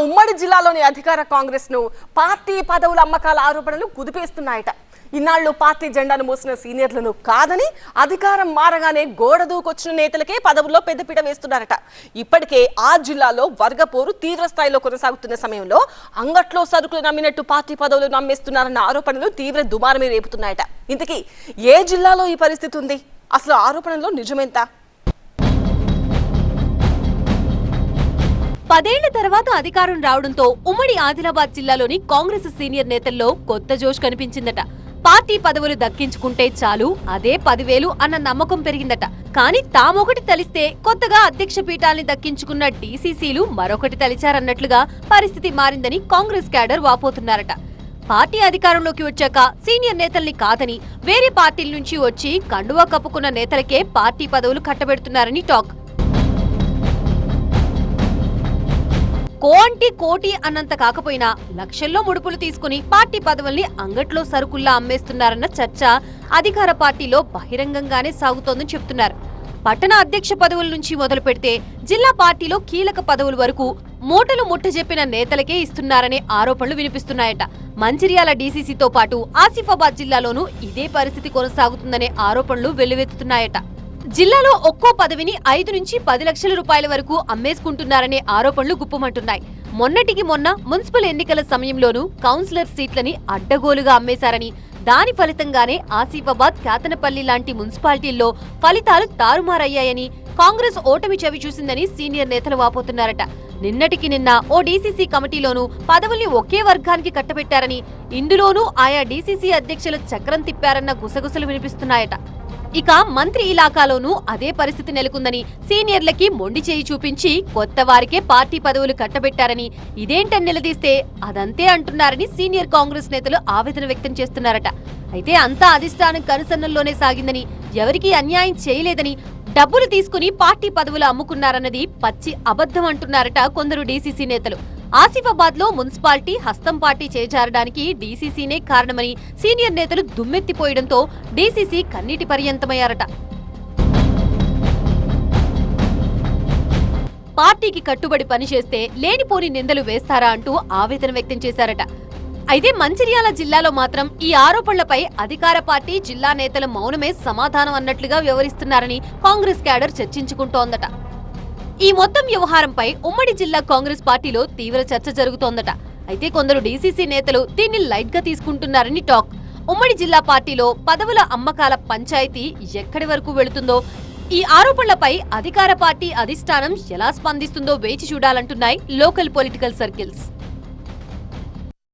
ఉమ్మడి జిల్లాలోని అధికార కాంగ్రెస్ ను పార్టీ పదవుల అమ్మకాల ఆరోపణలు కుదిపేస్తున్నాయట. ఇన్నాళ్లు పార్టీ జెండాను మోసిన సీనియర్లను కాదని అధికారం మారగానే గోడ దూకొచ్చిన నేతలకే పదవుల్లో పెద్దపీట వేస్తున్నారట. ఇప్పటికే ఆ జిల్లాలో వర్గపోరు తీవ్ర స్థాయిలో కొనసాగుతున్న సమయంలో అంగట్లో సరుకులు నమ్మినట్టు పార్టీ పదవులు నమ్మేస్తున్నారన్న ఆరోపణలు తీవ్ర దుమారమే రేపుతున్నాయట. ఇంతకీ ఏ జిల్లాలో ఈ పరిస్థితి ఉంది? అసలు ఆరోపణలో నిజమెంత? 10 ఏళ్ల తర్వాత అధికారం రావడంతో ఉమ్మడి ఆదిలాబాద్ జిల్లాలోని కాంగ్రెస్ సీనియర్ నేతల్లో కొత్త జోష్ కనిపించిందట. పార్టీ పదవులు దక్కించుకుంటే చాలు, అదే 10,000 అన్న నమ్మకం పెరిగిందట. కానీ తామొకటి తలిస్తే కొత్తగా అధ్యక్ష పీఠాల్ని దక్కించుకున్న డీసీసీలు మరొకటి తలిచారన్నట్లుగా పరిస్థితి మారిందని కాంగ్రెస్ క్యాడర్ వాపోతున్నారట. పార్టీ అధికారంలోకి వచ్చాక సీనియర్ నేతల్ని కాదని వేరే పార్టీల నుంచి వచ్చి కండువా కప్పుకున్న నేతలకే పార్టీ పదవులు కట్టబెడుతున్నారని టాక్. కోంటి కోటి అన్నంత కాకపోయినా లక్షల్లో ముడుపులు తీసుకుని పార్టీ పదవుల్ని అంగట్లో సరుకుల్లా అమ్మేస్తున్నారన్న చర్చ అధికార పార్టీలో బహిరంగంగానే సాగుతోందని చెప్తున్నారు. పట్టణ అధ్యక్ష పదవుల నుంచి మొదలు పెడితే జిల్లా పార్టీలో కీలక పదవుల వరకు మూటలు ముట్టజెప్పిన నేతలకే ఇస్తున్నారనే ఆరోపణలు వినిపిస్తున్నాయట. మంచిర్యాల డీసీసీతో పాటు ఆసిఫాబాద్ జిల్లాలోనూ ఇదే పరిస్థితి కొనసాగుతుందనే ఆరోపణలు వెల్లువెత్తుతున్నాయట. జిల్లాలో ఒక్కో పదవిని 5 నుంచి 10 లక్షల రూపాయల వరకు అమ్మేసుకుంటున్నారనే ఆరోపణలు గుప్పమంటున్నాయి. మొన్నటికి మొన్న మున్సిపల్ ఎన్నికల సమయంలోనూ కౌన్సిలర్ సీట్లని అడ్డగోలుగా అమ్మేశారని, దాని ఫలితంగానే ఆసిఫాబాద్, కేతనపల్లి లాంటి మున్సిపాలిటీల్లో ఫలితాలు తారుమారయ్యాయని, కాంగ్రెస్ ఓటమి చవి చూసిందని సీనియర్ నేతలు వాపోతున్నారట. నిన్నటికి నిన్న ఓ డీసీసీ కమిటీలోనూ పదవుల్ని ఒకే వర్గానికి కట్టబెట్టారని, ఇందులోనూ ఆయా డీసీసీ అధ్యక్షుల చక్రం తిప్పారన్న గుసగుసలు వినిపిస్తున్నాయట. ఇక మంత్రి ఇలాకాలోనూ అదే పరిస్థితి నెలకొందని, సీనియర్లకి మొండి చేయి చూపించి కొత్త వారికే పార్టీ పదవులు కట్టబెట్టారని, ఇదేంటని నిలదీస్తే అదంతే అంటున్నారని సీనియర్ కాంగ్రెస్ నేతలు ఆవేదన వ్యక్తం చేస్తున్నారట. అయితే అంతా అధిష్టానం కనుసన్నల్లోనే సాగిందని, ఎవరికీ అన్యాయం చేయలేదని, డబ్బులు తీసుకుని పార్టీ పదవులు అమ్ముకున్నారన్నది పచ్చి అబద్ధం అంటున్నారట కొందరు డీసీసీ నేతలు. ఆసిఫాబాద్ లో మున్సిపాలిటీ హస్తం పార్టీ చేజారడానికి డీసీసీనే కారణమని సీనియర్ నేతలు దుమ్మెత్తిపోయడంతో డీసీసీ కన్నీటి పర్యంతమయ్యారట. పార్టీకి కట్టుబడి పనిచేస్తే లేనిపోని నిందలు వేస్తారా అంటూ ఆవేదన వ్యక్తం చేశారట. అయితే మంచిర్యాల జిల్లాలో మాత్రం ఈ ఆరోపణలపై అధికార పార్టీ జిల్లా నేతల మౌనమే సమాధానం అన్నట్లుగా వ్యవహరిస్తున్నారని కాంగ్రెస్ క్యాడర్ చర్చించుకుంటోందట. ఈ మొత్తం వ్యవహారంపై ఉమ్మడి జిల్లా కాంగ్రెస్ పార్టీలో తీవ్ర చర్చ జరుగుతోందట. అయితే కొందరు డీసీసీ నేతలు దీన్ని లైట్ గా తీసుకుంటున్నారని టాక్. ఉమ్మడి జిల్లా పార్టీలో పదవుల అమ్మకాల పంచాయతీ ఎక్కడి వరకు వెళుతుందో, ఈ ఆరోపణలపై అధికార పార్టీ అధిష్టానం ఎలా స్పందిస్తుందో వేచి చూడాలంటున్నాయి లోకల్ పొలిటికల్ సర్కిల్స్.